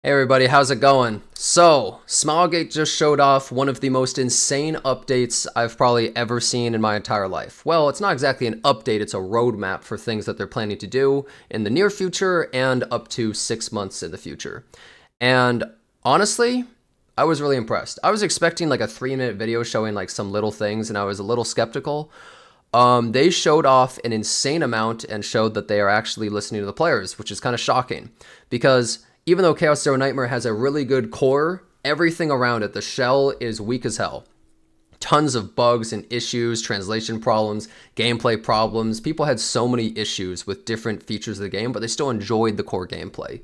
Hey everybody, how's it going? So, Smilegate just showed off one of the most insane updates I've probably ever seen in my entire life. Well, it's not exactly an update, it's a roadmap for things that they're planning to do in the near future and up to 6 months in the future. And honestly, I was really impressed. I was expecting like a 3-minute video showing like some little things, and I was a little skeptical. They showed off an insane amount and showed that they are actually listening to the players, which is kind of shocking because even though Chaos Zero Nightmare has a really good core, everything around it, the shell is weak as hell. Tons of bugs and issues, translation problems, gameplay problems. People had so many issues with different features of the game, but they still enjoyed the core gameplay.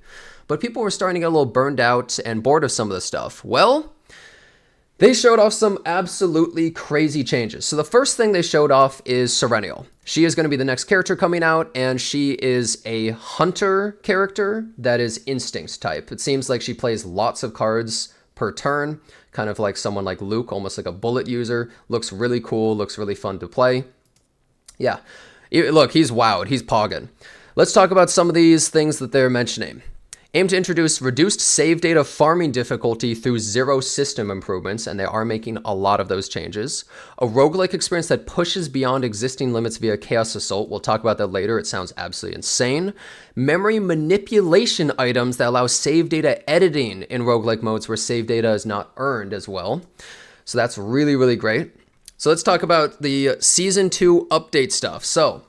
But people were starting to get a little burned out and bored of some of the stuff. Well, they showed off some absolutely crazy changes. So the first thing they showed off is Serenial. She is going to be the next character coming out, and she is a hunter character that is instinct type. It seems like she plays lots of cards per turn, kind of like someone like Luke, almost like a bullet user. Looks really cool, looks really fun to play. Yeah, look, he's wowed, he's pogging. Let's talk about some of these things that they're mentioning. Aim to introduce reduced save data farming difficulty through zero system improvements, and they are making a lot of those changes. A roguelike experience that pushes beyond existing limits via Chaos Assault. We'll talk about that later. It sounds absolutely insane. Memory manipulation items that allow save data editing in roguelike modes where save data is not earned as well. So that's really, really great. So let's talk about the Season 2 update stuff. So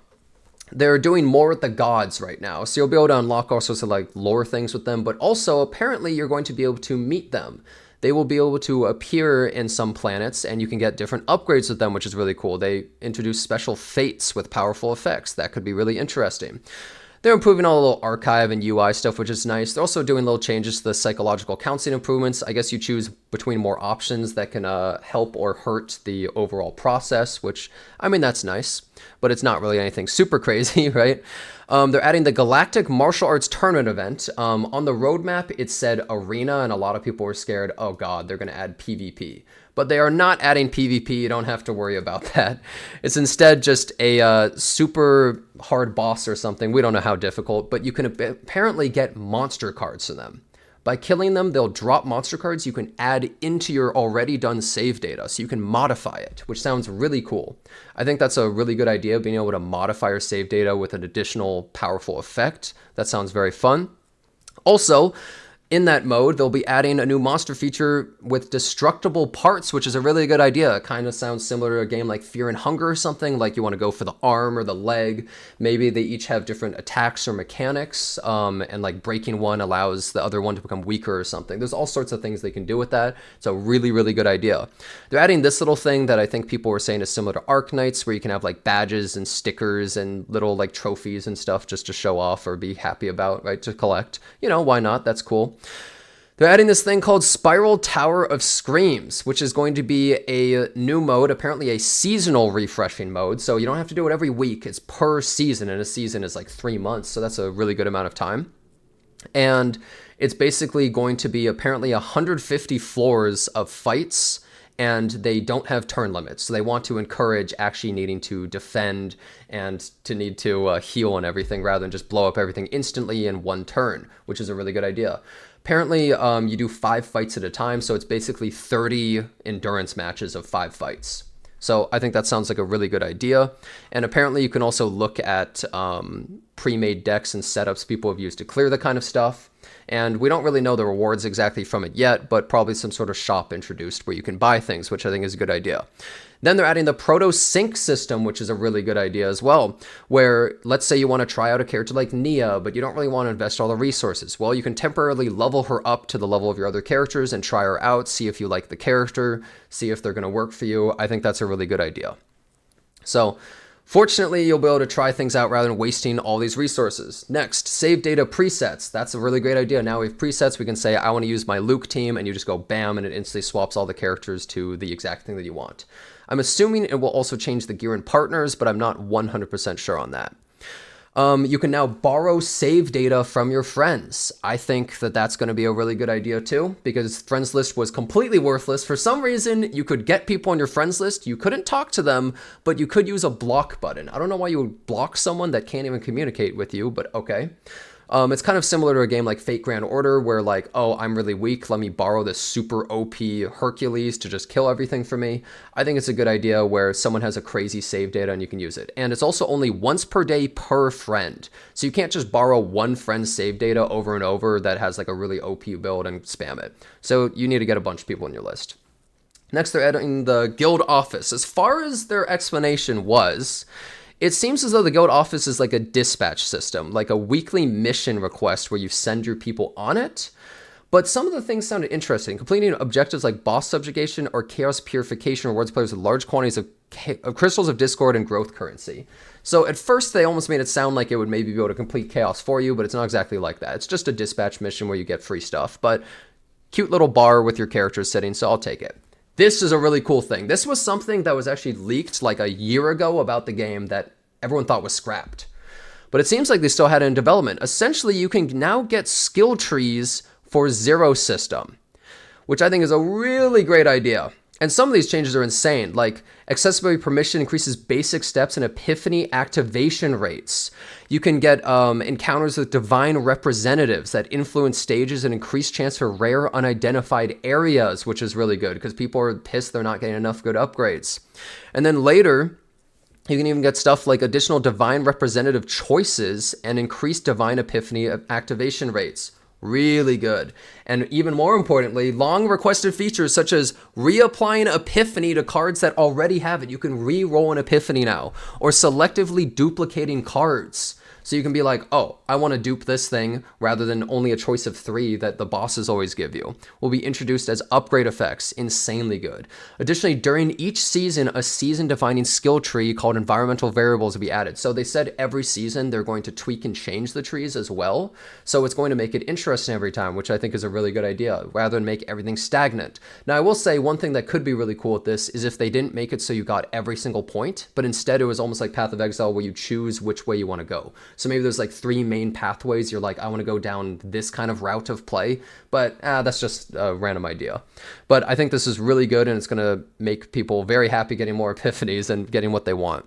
they're doing more with the gods right now. So you'll be able to unlock all sorts of like lore things with them, but also apparently you're going to be able to meet them. They will be able to appear in some planets and you can get different upgrades with them, which is really cool. They introduce special fates with powerful effects. That could be really interesting. They're improving all the little archive and UI stuff, which is nice. They're also doing little changes to the psychological counseling improvements. I guess you choose between more options that can help or hurt the overall process, which, I mean, that's nice, but it's not really anything super crazy, right? They're adding the Galactic Martial Arts Tournament event. On the roadmap, it said Arena, and a lot of people were scared, oh god, they're going to add PvP. But they are not adding PvP, you don't have to worry about that. It's instead just a super hard boss or something. We don't know how difficult, but you can apparently get monster cards from them. By killing them, they'll drop monster cards you can add into your already done save data, so you can modify it, which sounds really cool. I think that's a really good idea, being able to modify your save data with an additional powerful effect. That sounds very fun. Also, in that mode, they'll be adding a new monster feature with destructible parts, which is a really good idea. It kind of sounds similar to a game like Fear and Hunger or something, like you want to go for the arm or the leg. Maybe they each have different attacks or mechanics, and like breaking one allows the other one to become weaker or something. There's all sorts of things they can do with that. It's a really, really good idea. They're adding this little thing that I think people were saying is similar to Arc Knights, where you can have like badges and stickers and little like trophies and stuff just to show off or be happy about, right, to collect. You know, why not? That's cool. They're adding this thing called Spiral Tower of Screams, which is going to be a new mode, apparently a seasonal refreshing mode. So you don't have to do it every week. It's per season, and a season is like 3 months. So that's a really good amount of time. And it's basically going to be apparently 150 floors of fights, and they don't have turn limits. So they want to encourage actually needing to defend and to need to heal and everything rather than just blow up everything instantly in one turn, which is a really good idea. Apparently, you do 5 fights at a time, so it's basically 30 endurance matches of 5 fights. So I think that sounds like a really good idea. And apparently you can also look at pre-made decks and setups people have used to clear the kind of stuff. And we don't really know the rewards exactly from it yet, but probably some sort of shop introduced where you can buy things, which I think is a good idea. Then they're adding the Proto Sync system, which is a really good idea as well, where let's say you want to try out a character like Nia, but you don't really want to invest all the resources. Well, you can temporarily level her up to the level of your other characters and try her out, see if you like the character, see if they're going to work for you. I think that's a really good idea. So, fortunately, you'll be able to try things out rather than wasting all these resources. Next, save data presets. That's a really great idea. Now we have presets. We can say, I want to use my Luke team, and you just go bam, and it instantly swaps all the characters to the exact thing that you want. I'm assuming it will also change the gear and partners, but I'm not 100% sure on that. You can now borrow save data from your friends. I think that that's going to be a really good idea too, because friends list was completely worthless. For some reason, you could get people on your friends list. You couldn't talk to them, but you could use a block button. I don't know why you would block someone that can't even communicate with you, but okay. It's kind of similar to a game like Fate Grand Order, where like, oh, I'm really weak, let me borrow this super OP Hercules to just kill everything for me. I think it's a good idea where someone has a crazy save data and you can use it. And it's also only once per day per friend. So you can't just borrow one friend's save data over and over that has like a really OP build and spam it. So you need to get a bunch of people on your list. Next, they're adding the guild office. As far as their explanation was, it seems as though the guild office is like a dispatch system, like a weekly mission request where you send your people on it. But some of the things sounded interesting. Completing objectives like boss subjugation or chaos purification rewards players with large quantities of crystals of discord and growth currency. So at first they almost made it sound like it would maybe be able to complete chaos for you, but it's not exactly like that. It's just a dispatch mission where you get free stuff, but cute little bar with your characters sitting, so I'll take it. This is a really cool thing. This was something that was actually leaked like a year ago about the game that everyone thought was scrapped. But it seems like they still had it in development. Essentially, you can now get skill trees for Zero System, which I think is a really great idea. And some of these changes are insane, like accessibility permission increases basic steps and epiphany activation rates. You can get encounters with divine representatives that influence stages and increase chance for rare unidentified areas, which is really good because people are pissed they're not getting enough good upgrades. And then later, you can even get stuff like additional divine representative choices and increased divine epiphany activation rates. Really good. And even more importantly, long requested features such as reapplying Epiphany to cards that already have it. You can re-roll an Epiphany now, or selectively duplicating cards. So you can be like, oh, I want to dupe this thing rather than only a choice of 3 that the bosses always give you. Will be introduced as upgrade effects. Insanely good. Additionally, during each season, a season-defining skill tree called environmental variables will be added. So they said every season they're going to tweak and change the trees as well. So it's going to make it interesting every time, which I think is a really good idea, rather than make everything stagnant. Now, I will say one thing that could be really cool with this is if they didn't make it so you got every single point, but instead it was almost like Path of Exile where you choose which way you want to go. So maybe there's like 3 main pathways. You're like, I want to go down this kind of route of play, but that's just a random idea. But I think this is really good, and it's going to make people very happy getting more epiphanies and getting what they want.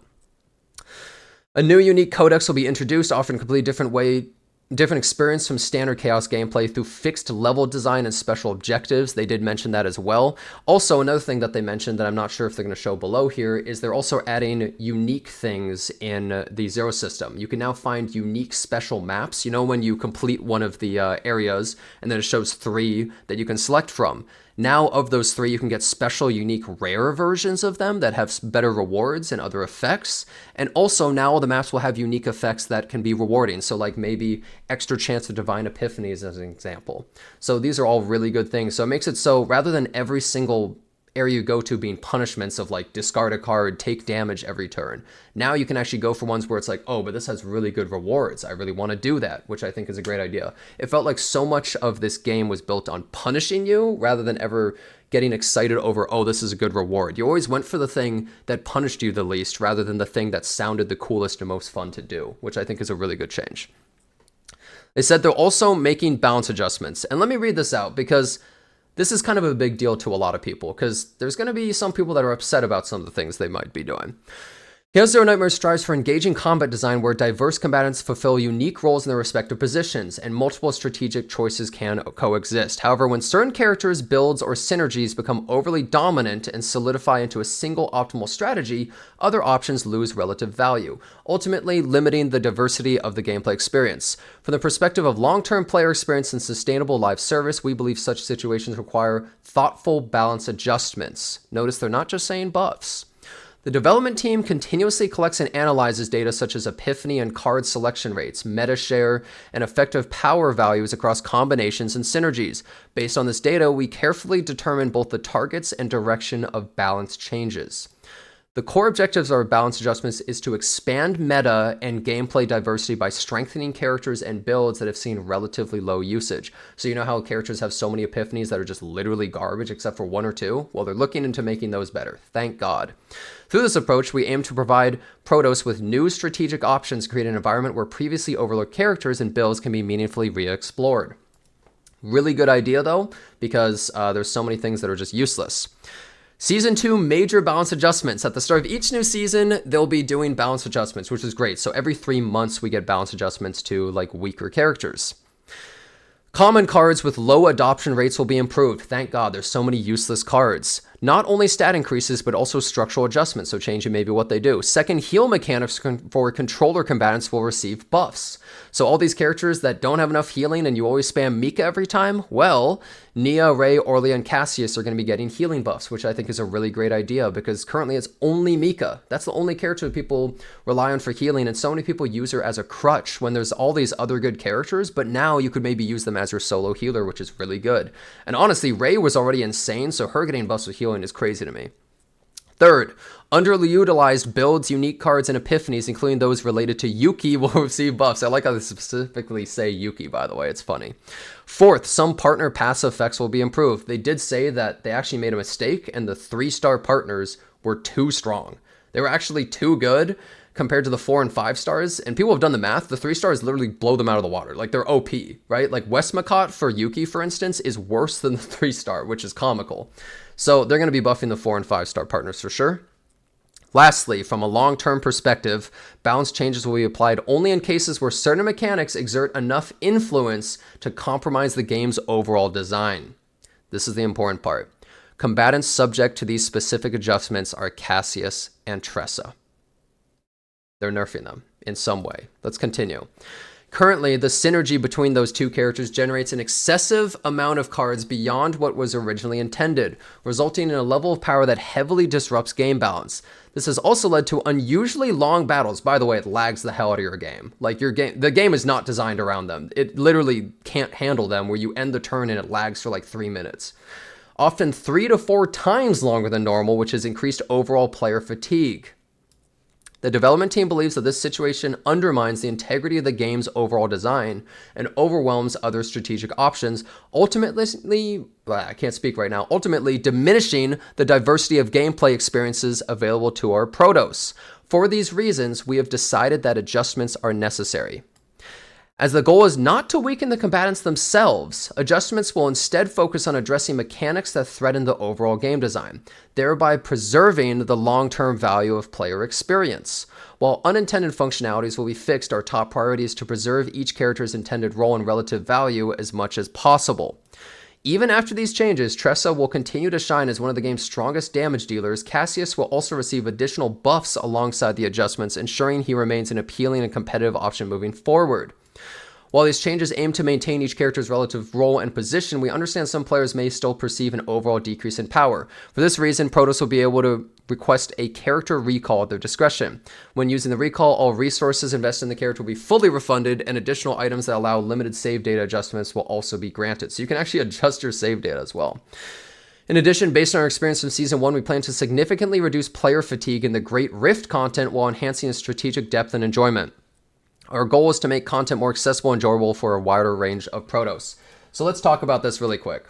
A new unique codex will be introduced, offering a completely different experience from standard Chaos gameplay through fixed level design and special objectives. They did mention that as well. Also, another thing that they mentioned that I'm not sure if they're going to show below here is they're also adding unique things in the Zero System. You can now find unique special maps. You know, when you complete one of the areas and then it shows 3 that you can select from. Now, of those 3, you can get special, unique, rare versions of them that have better rewards and other effects. And also, now the maps will have unique effects that can be rewarding. So, like maybe extra chance of divine epiphanies as an example. So these are all really good things. So it makes it so rather than every single area you go to being punishments of like discard a card, take damage every turn. Now you can actually go for ones where it's like, oh, but this has really good rewards. I really want to do that, which I think is a great idea. It felt like so much of this game was built on punishing you rather than ever getting excited over, oh, this is a good reward. You always went for the thing that punished you the least rather than the thing that sounded the coolest and most fun to do, which I think is a really good change. They said they're also making balance adjustments. And let me read this out because this is kind of a big deal to a lot of people because there's going to be some people that are upset about some of the things they might be doing. Chaos Zero Nightmare strives for engaging combat design where diverse combatants fulfill unique roles in their respective positions, and multiple strategic choices can coexist. However, when certain characters, builds, or synergies become overly dominant and solidify into a single optimal strategy, other options lose relative value, ultimately limiting the diversity of the gameplay experience. From the perspective of long-term player experience and sustainable live service, we believe such situations require thoughtful balance adjustments. Notice they're not just saying buffs. The development team continuously collects and analyzes data such as epiphany and card selection rates, meta share, and effective power values across combinations and synergies. Based on this data, we carefully determine both the targets and direction of balance changes. The core objectives of our balance adjustments is to expand meta and gameplay diversity by strengthening characters and builds that have seen relatively low usage. So you know how characters have so many epiphanies that are just literally garbage except for 1 or 2? Well, they're looking into making those better. Thank God. Through this approach, we aim to provide Protoss with new strategic options to create an environment where previously overlooked characters and builds can be meaningfully re-explored. Really good idea though, because there's so many things that are just useless. Season 2 major balance adjustments. At the start of each new season, they'll be doing balance adjustments, which is great. So every 3 months, we get balance adjustments to like weaker characters. Common cards with low adoption rates will be improved. Thank God, there's so many useless cards. Not only stat increases, but also structural adjustments, so changing maybe what they do. Second, heal mechanics for controller combatants will receive buffs. So all these characters that don't have enough healing and you always spam Mika every time, well, Nia, Rey, Orlia, and Cassius are going to be getting healing buffs, which I think is a really great idea because currently it's only Mika. That's the only character that people rely on for healing, and so many people use her as a crutch when there's all these other good characters, but now you could maybe use them as your solo healer, which is really good. And honestly, Rey was already insane, so her getting buffs with healing is crazy to me. Third, underutilized builds, unique cards, and epiphanies, including those related to Yuki, will receive buffs. I like how they specifically say Yuki, by the way. It's funny. Fourth, some partner passive effects will be improved. They did say that they actually made a mistake, and the 3-star partners were too strong. They were actually too good compared to the 4 and 5 stars, and people have done the math. The 3 stars literally blow them out of the water. Like, they're OP, right? Like, Westmacott for Yuki, for instance, is worse than the 3-star, which is comical. So they're going to be buffing the 4 and 5-star partners for sure. Lastly, from a long-term perspective, balance changes will be applied only in cases where certain mechanics exert enough influence to compromise the game's overall design. This is the important part. Combatants subject to these specific adjustments are Cassius and Tressa. They're nerfing them in some way. Let's continue. Currently, the synergy between those two characters generates an excessive amount of cards beyond what was originally intended, resulting in a level of power that heavily disrupts game balance. This has also led to unusually long battles. By the way, it lags the hell out of your game. Like, the game is not designed around them. It literally can't handle them, where you end the turn and it lags for like 3 minutes. Often 3 to 4 times longer than normal, which has increased overall player fatigue. The development team believes that this situation undermines the integrity of the game's overall design and overwhelms other strategic options, ultimately diminishing the diversity of gameplay experiences available to our Protoss. For these reasons, we have decided that adjustments are necessary. As the goal is not to weaken the combatants themselves, adjustments will instead focus on addressing mechanics that threaten the overall game design, thereby preserving the long-term value of player experience. While unintended functionalities will be fixed, our top priority is to preserve each character's intended role and relative value as much as possible. Even after these changes, Tressa will continue to shine as one of the game's strongest damage dealers. Cassius will also receive additional buffs alongside the adjustments, ensuring he remains an appealing and competitive option moving forward. While these changes aim to maintain each character's relative role and position, we understand some players may still perceive an overall decrease in power. For this reason, Protoss will be able to request a character recall at their discretion. When using the recall, all resources invested in the character will be fully refunded, and additional items that allow limited save data adjustments will also be granted. So you can actually adjust your save data as well. In addition, based on our experience from Season 1, we plan to significantly reduce player fatigue in the Great Rift content while enhancing its strategic depth and enjoyment. Our goal is to make content more accessible and enjoyable for a wider range of Protoss. So let's talk about this really quick.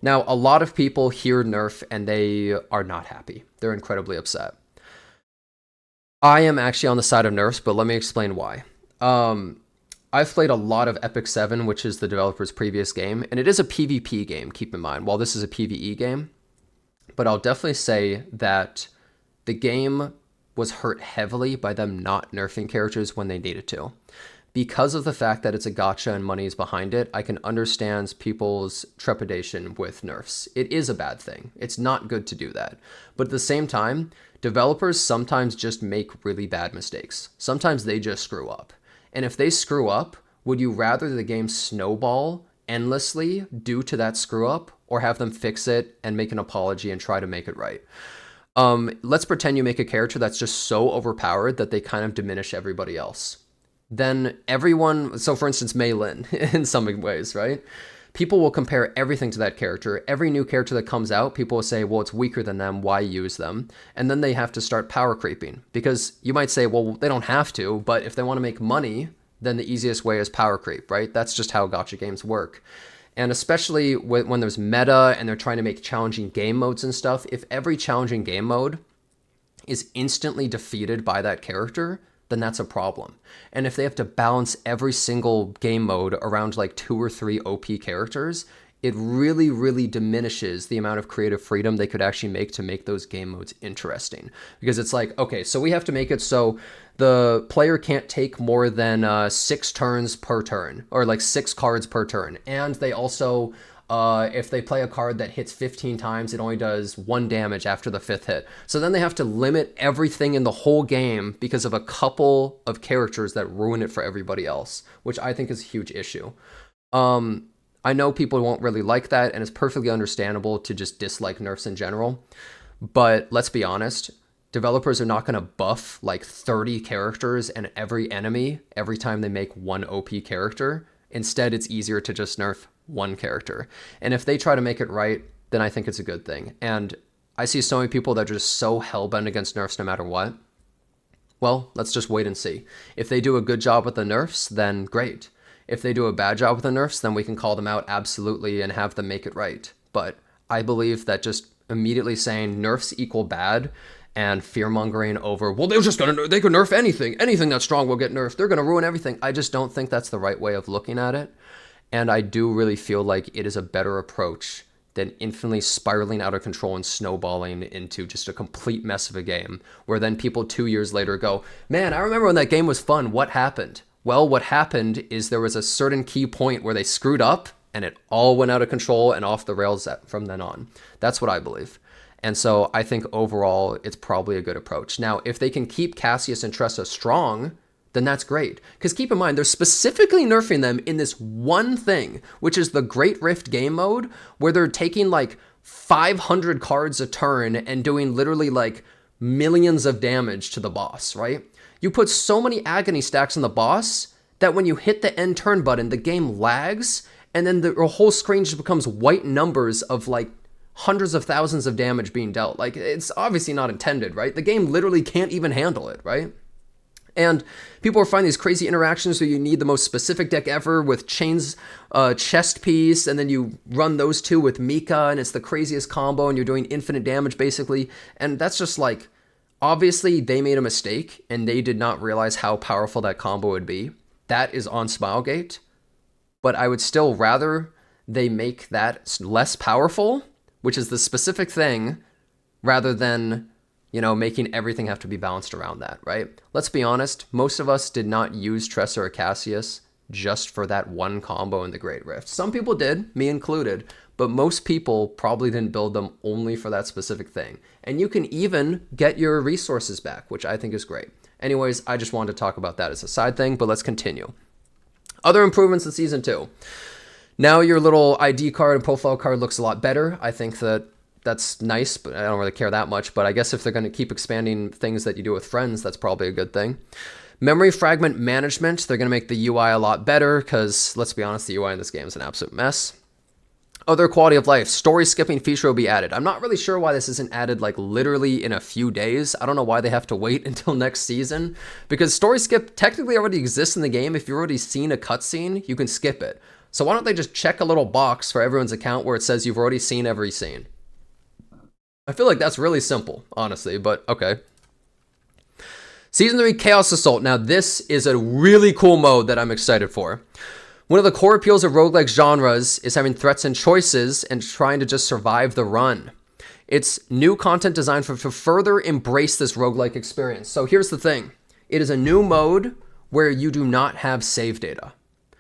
Now, a lot of people hear nerf and they are not happy. They're incredibly upset. I am actually on the side of nerfs, but let me explain why. I've played a lot of Epic 7, which is the developer's previous game, and it is a PvP game, keep in mind, while this is a PvE game. But I'll definitely say that the game was hurt heavily by them not nerfing characters when they needed to. Because of the fact that it's a gacha and money is behind it, I can understand people's trepidation with nerfs. It is a bad thing. It's not good to do that. But at the same time, developers sometimes just make really bad mistakes. Sometimes they just screw up. And if they screw up, would you rather the game snowball endlessly due to that screw up, or have them fix it and make an apology and try to make it right? Let's pretend you make a character that's just so overpowered that they kind of diminish everybody else. Then everyone, so for instance, Mei Lin, in some ways, right? People will compare everything to that character. Every new character that comes out, people will say, well, it's weaker than them, why use them? And then they have to start power creeping. Because you might say, well, they don't have to, but if they want to make money, then the easiest way is power creep, right? That's just how gacha games work. And especially when there's meta and they're trying to make challenging game modes and stuff, if every challenging game mode is instantly defeated by that character, then that's a problem. And if they have to balance every single game mode around like 2 or 3 OP characters, it really, really diminishes the amount of creative freedom they could actually make to make those game modes interesting. Because it's like, okay, so we have to make it so the player can't take more than 6 turns per turn, or like 6 cards per turn. And they also, if they play a card that hits 15 times, it only does 1 damage after the 5th hit. So then they have to limit everything in the whole game because of a couple of characters that ruin it for everybody else, which I think is a huge issue. I know people won't really like that, and it's perfectly understandable to just dislike nerfs in general. But let's be honest, developers are not going to buff like 30 characters and every enemy every time they make one OP character. Instead, it's easier to just nerf one character. And if they try to make it right, then I think it's a good thing. And I see so many people that are just so hellbent against nerfs no matter what. Well, let's just wait and see. If they do a good job with the nerfs, then great. If they do a bad job with the nerfs, then we can call them out absolutely and have them make it right. But I believe that just immediately saying nerfs equal bad and fear-mongering over, well, they could nerf anything that's strong will get nerfed, they're gonna ruin everything. I just don't think that's the right way of looking at it. And I do really feel like it is a better approach than infinitely spiraling out of control and snowballing into just a complete mess of a game, where then people 2 years later go, man, I remember when that game was fun, what happened? Well, what happened is there was a certain key point where they screwed up and it all went out of control and off the rails from then on. That's what I believe. And so I think overall, it's probably a good approach. Now, if they can keep Cassius and Tressa strong, then that's great. Because keep in mind, they're specifically nerfing them in this one thing, which is the Great Rift game mode, where they're taking like 500 cards a turn and doing literally like millions of damage to the boss, right? You put so many agony stacks on the boss that when you hit the end turn button, the game lags, and then the whole screen just becomes white numbers of like hundreds of thousands of damage being dealt. Like, it's obviously not intended, right? The game literally can't even handle it, right? And people are finding these crazy interactions where you need the most specific deck ever with Chain's chest piece, and then you run those two with Mika, and it's the craziest combo, and you're doing infinite damage, basically. And that's just like, obviously, they made a mistake, and they did not realize how powerful that combo would be. That is on Smilegate. But I would still rather they make that less powerful, which is the specific thing, rather than, you know, making everything have to be balanced around that, right? Let's be honest, most of us did not use Tressa or Cassius just for that one combo in the Great Rift. Some people did, me included, but most people probably didn't build them only for that specific thing. And you can even get your resources back, which I think is great. Anyways, I just wanted to talk about that as a side thing, but let's continue. Other improvements in Season 2. Now your little ID card and profile card looks a lot better. I think that's nice, but I don't really care that much. But I guess if they're going to keep expanding things that you do with friends, that's probably a good thing. Memory fragment management, they're going to make the UI a lot better because, let's be honest, the UI in this game is an absolute mess. Other quality of life, story skipping feature will be added. I'm not really sure why this isn't added like literally in a few days. I don't know why they have to wait until next season, because story skip technically already exists in the game. If you've already seen a cutscene, you can skip it. So why don't they just check a little box for everyone's account where it says you've already seen every scene? I feel like that's really simple, honestly, but okay. Season 3 Chaos Assault. Now this is a really cool mode that I'm excited for. One of the core appeals of roguelike genres is having threats and choices and trying to just survive the run. It's new content designed to further embrace this roguelike experience. So here's the thing. It is a new mode where you do not have save data.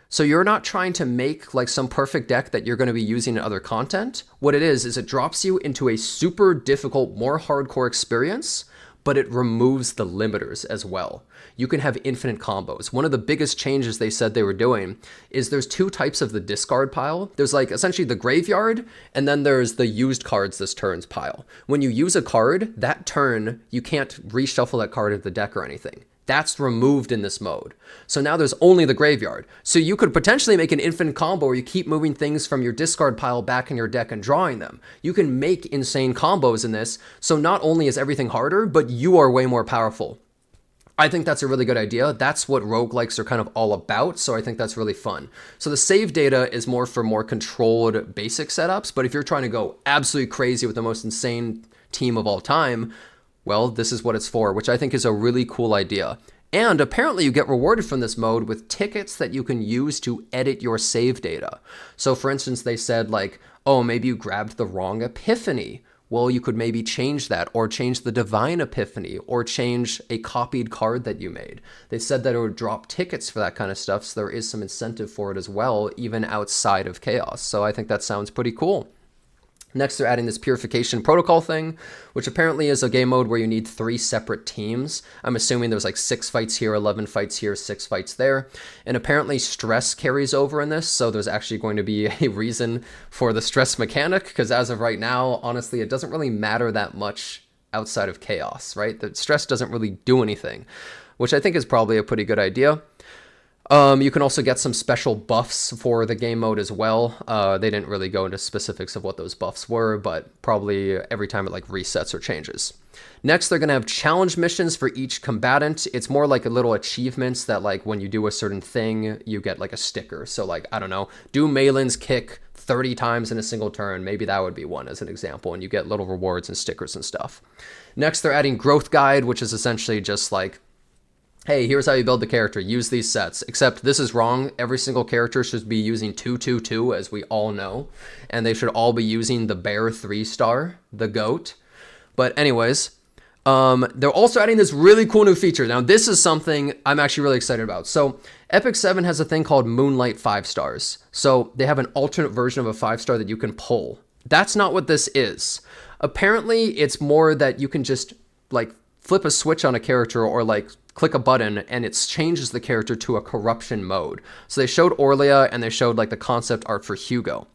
So you're not trying to make like some perfect deck that you're going to be using in other content. What it is it drops you into a super difficult, more hardcore experience, but it removes the limiters as well. You can have infinite combos. One of the biggest changes they said they were doing is there's 2 types of the discard pile. There's like essentially the graveyard, and then there's the used cards this turn's pile. When you use a card, that turn, you can't reshuffle that card into the deck or anything. That's removed in this mode. So now there's only the graveyard. So you could potentially make an infinite combo where you keep moving things from your discard pile back in your deck and drawing them. You can make insane combos in this. So not only is everything harder, but you are way more powerful. I think that's a really good idea. That's what roguelikes are kind of all about, so I think that's really fun. So the save data is more for more controlled basic setups, but if you're trying to go absolutely crazy with the most insane team of all time, well, this is what it's for, which I think is a really cool idea. And apparently you get rewarded from this mode with tickets that you can use to edit your save data. So for instance, they said like, oh, maybe you grabbed the wrong epiphany. Well, you could maybe change that, or change the divine epiphany, or change a copied card that you made. They said that it would drop tickets for that kind of stuff, so there is some incentive for it as well, even outside of Chaos. So I think that sounds pretty cool. Next, they're adding this purification protocol thing, which apparently is a game mode where you need 3 separate teams. I'm assuming there's like 6 fights here, 11 fights here, 6 fights there. And apparently stress carries over in this, so there's actually going to be a reason for the stress mechanic, because as of right now, honestly, it doesn't really matter that much outside of Chaos, right? The stress doesn't really do anything, which I think is probably a pretty good idea. You can also get some special buffs for the game mode as well. They didn't really go into specifics of what those buffs were, but probably every time it like resets or changes. Next, they're going to have challenge missions for each combatant. It's more like a little achievements that like when you do a certain thing, you get like a sticker. So like, I don't know, do Malin's kick 30 times in a single turn. Maybe that would be one as an example, and you get little rewards and stickers and stuff. Next, they're adding growth guide, which is essentially just like, hey, here's how you build the character, use these sets. Except this is wrong. Every single character should be using 222, as we all know. And they should all be using the bear 3-star, the goat. But anyways, they're also adding this really cool new feature. Now, this is something I'm actually really excited about. So Epic 7 has a thing called Moonlight 5-stars. So they have an alternate version of a 5-star that you can pull. That's not what this is. Apparently, it's more that you can just like flip a switch on a character or like click a button and it changes the character to a corruption mode. So they showed Orlia and they showed like the concept art for Hugo.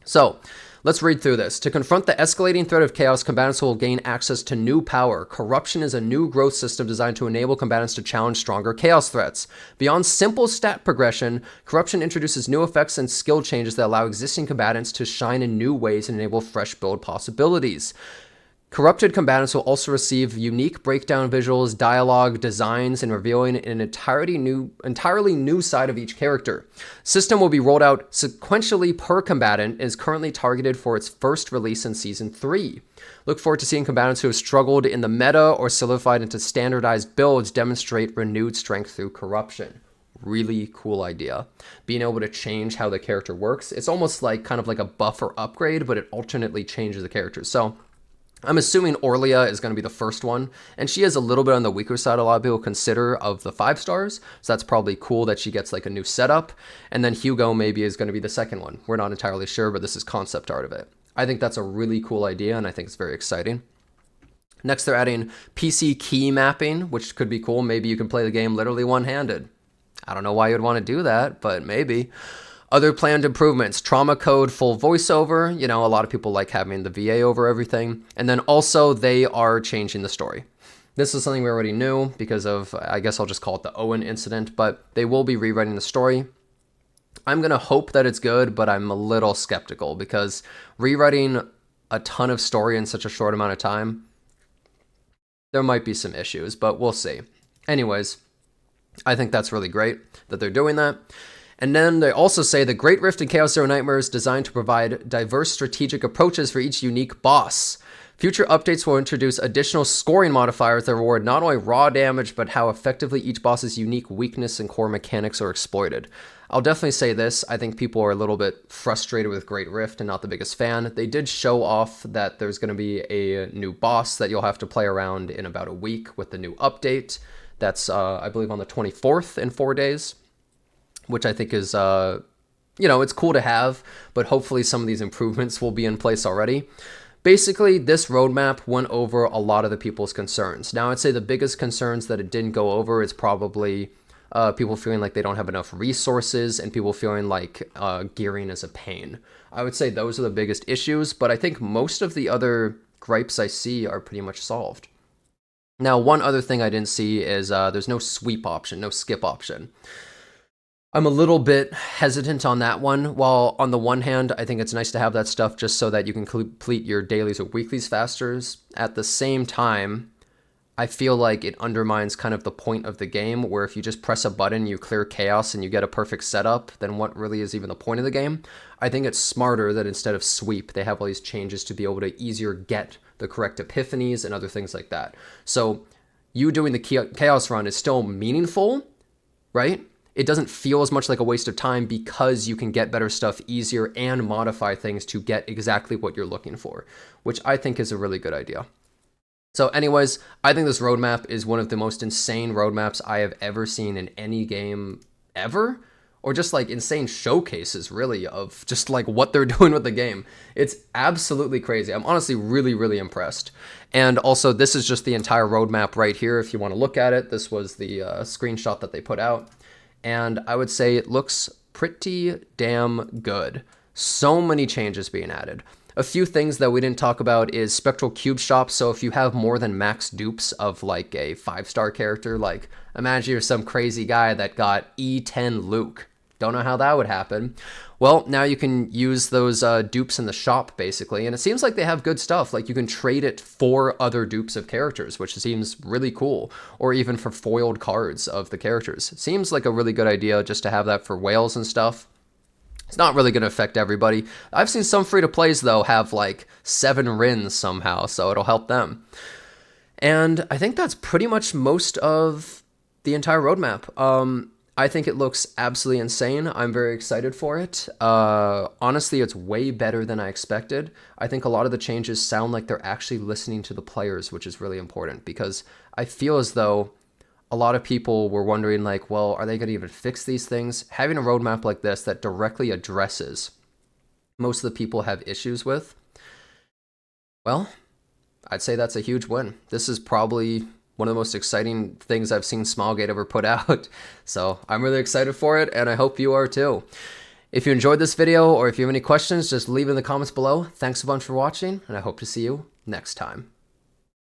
So let's read through this. To confront the escalating threat of chaos, combatants will gain access to new power. Corruption is a new growth system designed to enable combatants to challenge stronger chaos threats. Beyond simple stat progression, corruption introduces new effects and skill changes that allow existing combatants to shine in new ways and enable fresh build possibilities. Corrupted combatants will also receive unique breakdown visuals, dialogue, designs, and revealing an entirely new side of each character. System will be rolled out sequentially per combatant and is currently targeted for its first release in Season 3. Look forward to seeing combatants who have struggled in the meta or solidified into standardized builds demonstrate renewed strength through corruption. Really cool idea. Being able to change how the character works. It's almost like kind of like a buff or upgrade, but it alternately changes the character. So I'm assuming Orlia is going to be the first one, and she is a little bit on the weaker side a lot of people consider of the 5-stars, so that's probably cool that she gets like a new setup, and then Hugo maybe is going to be the second one. We're not entirely sure, but this is concept art of it. I think that's a really cool idea, and I think it's very exciting. Next, they're adding PC key mapping, which could be cool. Maybe you can play the game literally one-handed. I don't know why you'd want to do that, but maybe. Other planned improvements, trauma code, full voiceover. You know, a lot of people like having the VA over everything. And then also they are changing the story. This is something we already knew because of, I guess I'll just call it the Owen incident, but they will be rewriting the story. I'm going to hope that it's good, but I'm a little skeptical because rewriting a ton of story in such a short amount of time, there might be some issues, but we'll see. Anyways, I think that's really great that they're doing that. And then they also say the Great Rift and Chaos Zero Nightmare is designed to provide diverse strategic approaches for each unique boss. Future updates will introduce additional scoring modifiers that reward not only raw damage, but how effectively each boss's unique weakness and core mechanics are exploited. I'll definitely say this, I think people are a little bit frustrated with Great Rift and not the biggest fan. They did show off that there's going to be a new boss that you'll have to play around in about a week with the new update. That's, I believe, on the 24th in 4 days. Which I think is, it's cool to have, but hopefully some of these improvements will be in place already. Basically, this roadmap went over a lot of the people's concerns. Now, I'd say the biggest concerns that it didn't go over is probably people feeling like they don't have enough resources and people feeling like gearing is a pain. I would say those are the biggest issues, but I think most of the other gripes I see are pretty much solved. Now, one other thing I didn't see is there's no sweep option, no skip option. I'm a little bit hesitant on that one. While on the one hand, I think it's nice to have that stuff just so that you can complete your dailies or weeklies faster. At the same time, I feel like it undermines kind of the point of the game, where if you just press a button, you clear chaos and you get a perfect setup, then what really is even the point of the game? I think it's smarter that instead of sweep, they have all these changes to be able to easier get the correct epiphanies and other things like that. So you doing the chaos run is still meaningful, right? It doesn't feel as much like a waste of time because you can get better stuff easier and modify things to get exactly what you're looking for, which I think is a really good idea. So anyways, I think this roadmap is one of the most insane roadmaps I have ever seen in any game ever, or just like insane showcases really of just like what they're doing with the game. It's absolutely crazy. I'm honestly really, really impressed. And also this is just the entire roadmap right here. If you want to look at it, this was the screenshot that they put out. And I would say it looks pretty damn good. So many changes being added. A few things that we didn't talk about is Spectral Cube Shop. So if you have more than max dupes of like a 5-star character, like imagine you're some crazy guy that got E10 Luke. Don't know how that would happen. Well, now you can use those dupes in the shop, basically. And it seems like they have good stuff. Like, you can trade it for other dupes of characters, which seems really cool. Or even for foiled cards of the characters. It seems like a really good idea just to have that for whales and stuff. It's not really going to affect everybody. I've seen some free-to-plays, though, have, like, 7 Rins somehow, so it'll help them. And I think that's pretty much most of the entire roadmap. I think it looks absolutely insane. I'm very excited for it. Honestly, it's way better than I expected. I think a lot of the changes sound like they're actually listening to the players, which is really important because I feel as though a lot of people were wondering like, well, are they going to even fix these things? Having a roadmap like this that directly addresses most of the people have issues with, well, I'd say that's a huge win. This is probably one of the most exciting things I've seen Smilegate ever put out. So I'm really excited for it, and I hope you are too. If you enjoyed this video, or if you have any questions, just leave it in the comments below. Thanks a bunch for watching, and I hope to see you next time.